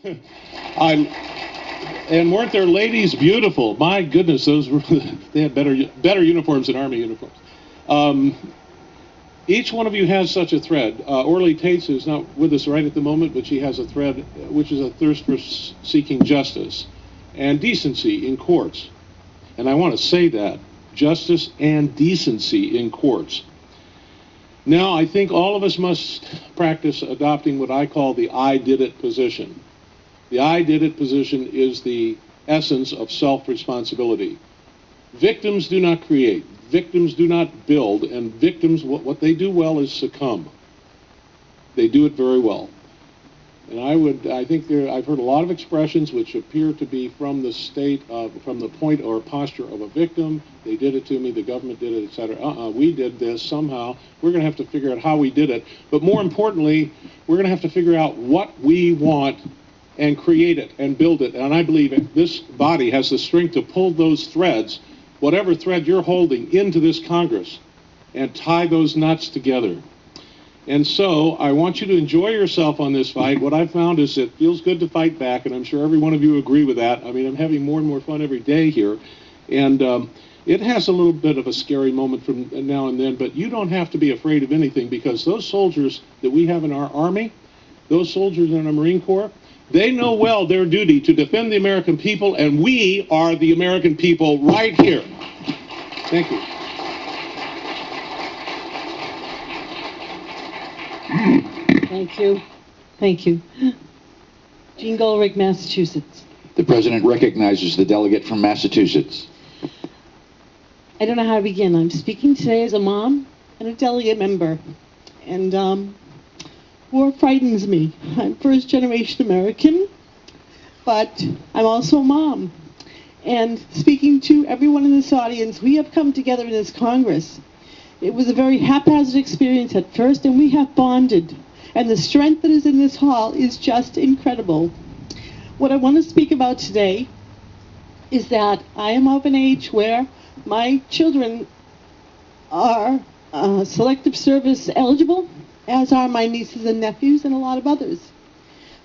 I and weren't their ladies beautiful? My goodness, those were they had better uniforms than Army uniforms. Each one of you has such a thread. Orly Tates is not with us right at the moment, but she has a thread, which is a thirst for seeking justice and decency in courts. And I want to say that, justice and decency in courts. Now, I think all of us must practice adopting what I call the I did it position. The I did it position is the essence of self-responsibility. Victims do not create. Victims do not build, and victims, what they do well is succumb. They do it very well. And I've heard a lot of expressions which appear to be from the from the point or posture of a victim. They did it to me, the government did it, etc. We did this somehow. We're going to have to figure out how we did it. But more importantly, we're going to have to figure out what we want and create it and build it. And I believe this body has the strength to pull those threads, whatever thread you're holding, into this Congress and tie those knots together. And so I want you to enjoy yourself on this fight. What I've found is it feels good to fight back, and I'm sure every one of you agree with that. I mean, I'm having more and more fun every day here. And it has a little bit of a scary moment from now and then, but you don't have to be afraid of anything, because those soldiers that we have in our Army, those soldiers in our Marine Corps, they know well their duty to defend the American people, and we are the American people right here. Thank you. Thank you. Thank you. Jean Goldrick, Massachusetts. The President recognizes the delegate from Massachusetts. I don't know how to begin. I'm speaking today as a mom and a delegate member. And war frightens me. I'm first-generation American, but I'm also a mom. And speaking to everyone in this audience, we have come together in this Congress. It was a very haphazard experience at first, and we have bonded. And the strength that is in this hall is just incredible. What I want to speak about today is that I am of an age where my children are selective service eligible, as are my nieces and nephews and a lot of others.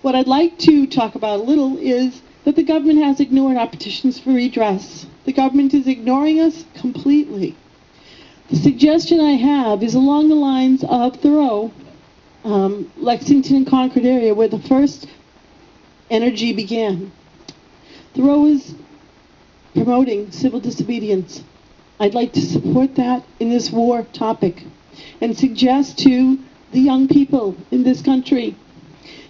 What I'd like to talk about a little is that the government has ignored our petitions for redress. The government is ignoring us completely. The suggestion I have is along the lines of Thoreau, Lexington and Concord area, where the first energy began. Thoreau is promoting civil disobedience. I'd like to support that in this war topic and suggest to the young people in this country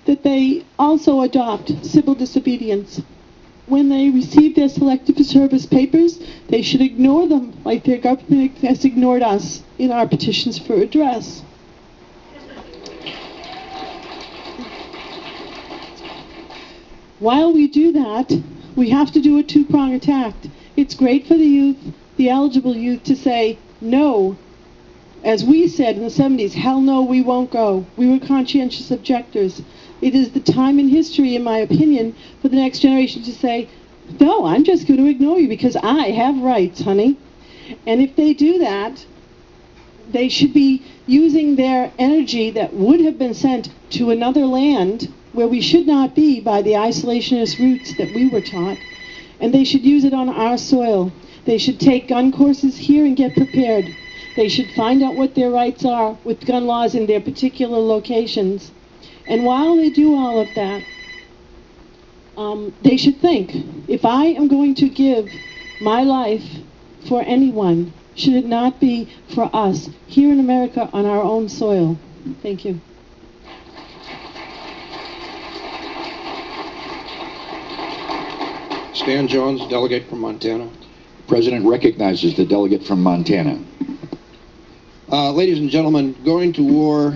that they also adopt civil disobedience. When they receive their selective service papers, they should ignore them like their government has ignored us in our petitions for redress. While we do that, we have to do a two-pronged attack. It's great for the youth, the eligible youth, to say, no. As we said in the 70s, hell no, we won't go. We were conscientious objectors. It is the time in history, in my opinion, for the next generation to say, no, I'm just going to ignore you because I have rights, honey. And if they do that, they should be using their energy that would have been sent to another land where we should not be by the isolationist roots that we were taught, and they should use it on our soil. They should take gun courses here and get prepared. They should find out what their rights are with gun laws in their particular locations. And while they do all of that, they should think, if I am going to give my life for anyone, should it not be for us here in America on our own soil? Thank you. Stan Jones, delegate from Montana. The President recognizes the delegate from Montana. Ladies and gentlemen, going to war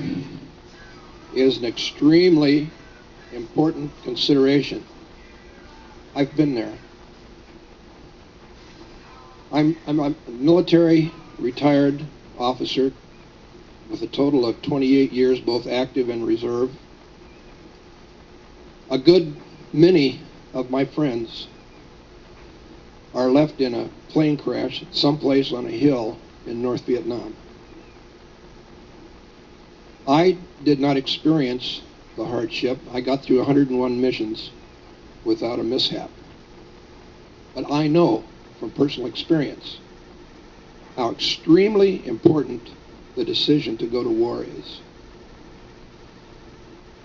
is an extremely important consideration. I've been there. I'm a military retired officer with a total of 28 years, both active and reserve. A good many of my friends are left in a plane crash someplace on a hill in North Vietnam. I did not experience the hardship. I got through 101 missions without a mishap. But I know from personal experience how extremely important the decision to go to war is.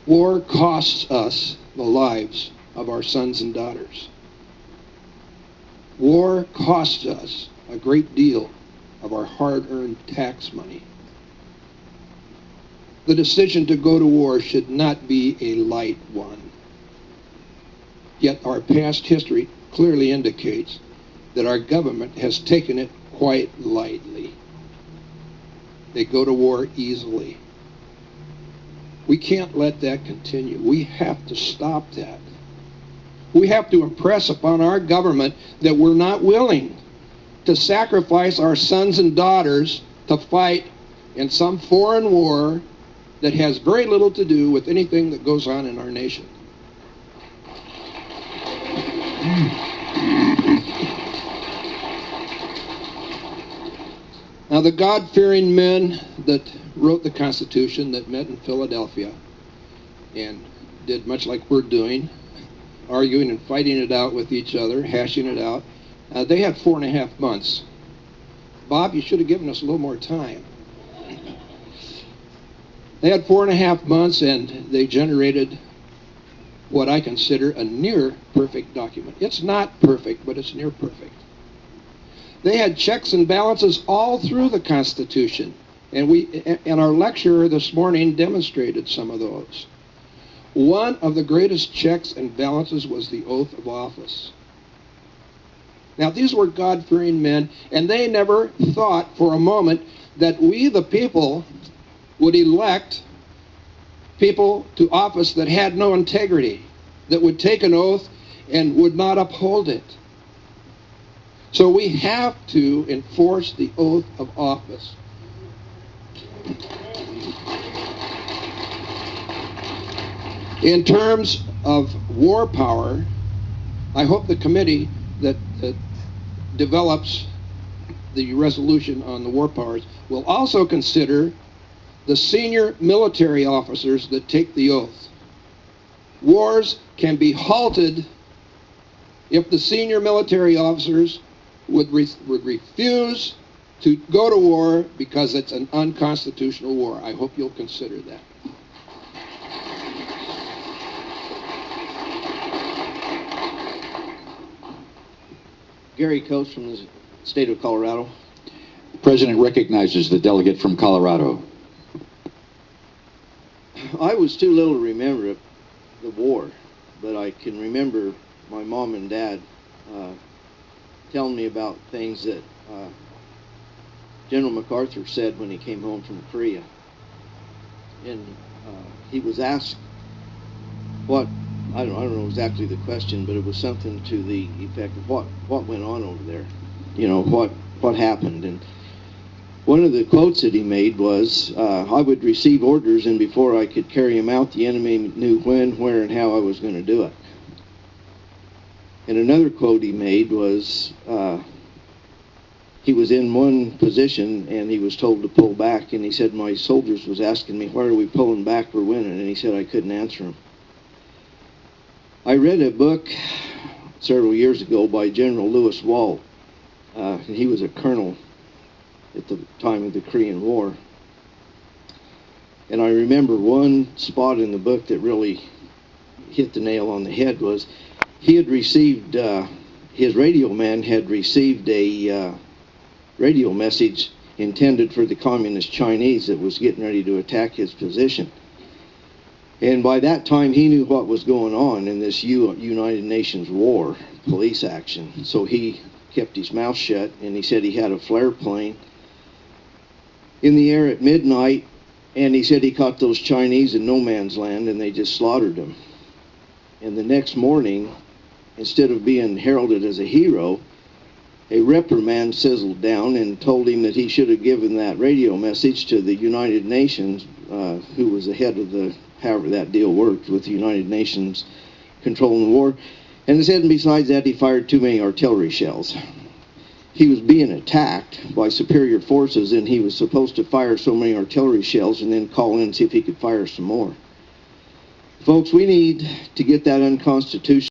War costs us the lives of our sons and daughters. War costs us a great deal of our hard-earned tax money. The decision to go to war should not be a light one. Yet our past history clearly indicates that our government has taken it quite lightly. They go to war easily. We can't let that continue. We have to stop that. We have to impress upon our government that we're not willing to sacrifice our sons and daughters to fight in some foreign war that has very little to do with anything that goes on in our nation. Now, the God-fearing men that wrote the Constitution, that met in Philadelphia and did much like we're doing, arguing and fighting it out with each other, hashing it out, they had 4.5 months. Bob, you should have given us a little more time. They had 4.5 months, and they generated what I consider a near-perfect document. It's not perfect, but it's near-perfect. They had checks and balances all through the Constitution, and our lecturer this morning demonstrated some of those. One of the greatest checks and balances was the oath of office. Now, these were God-fearing men, and they never thought for a moment that we, the people, would elect people to office that had no integrity, that would take an oath and would not uphold it. So we have to enforce the oath of office. In terms of war power, I hope the committee that develops the resolution on the war powers will also consider the senior military officers that take the oath. Wars can be halted if the senior military officers would refuse to go to war because it's an unconstitutional war. I hope you'll consider that. Gary Coates from the state of Colorado. The President recognizes the delegate from Colorado. I was too little to remember the war, but I can remember my mom and dad telling me about things that General MacArthur said when he came home from Korea. And he was asked what, I don't know exactly the question, but it was something to the effect of what went on over there. You know, what happened. And one of the quotes that he made was, I would receive orders, and before I could carry them out, the enemy knew when, where, and how I was going to do it. And another quote he made was, he was in one position, and he was told to pull back, and he said, my soldiers was asking me, why are we pulling back, we're winning, and he said I couldn't answer them. I read a book several years ago by General Lewis Wall. He was a colonel at the time of the Korean War. And I remember one spot in the book that really hit the nail on the head was he had received, his radio man had received a radio message intended for the communist Chinese that was getting ready to attack his position. And by that time, he knew what was going on in this United Nations war, police action. So he kept his mouth shut, and he said he had a flare plane in the air at midnight, and he said he caught those Chinese in no man's land, and they just slaughtered them. And the next morning, instead of being heralded as a hero, a reprimand sizzled down and told him that he should have given that radio message to the United Nations, who was the head of the, however that deal worked with the United Nations controlling the war. And they said, and besides that, he fired too many artillery shells. He was being attacked by superior forces, and he was supposed to fire so many artillery shells and then call in and see if he could fire some more. Folks, we need to get that unconstitutional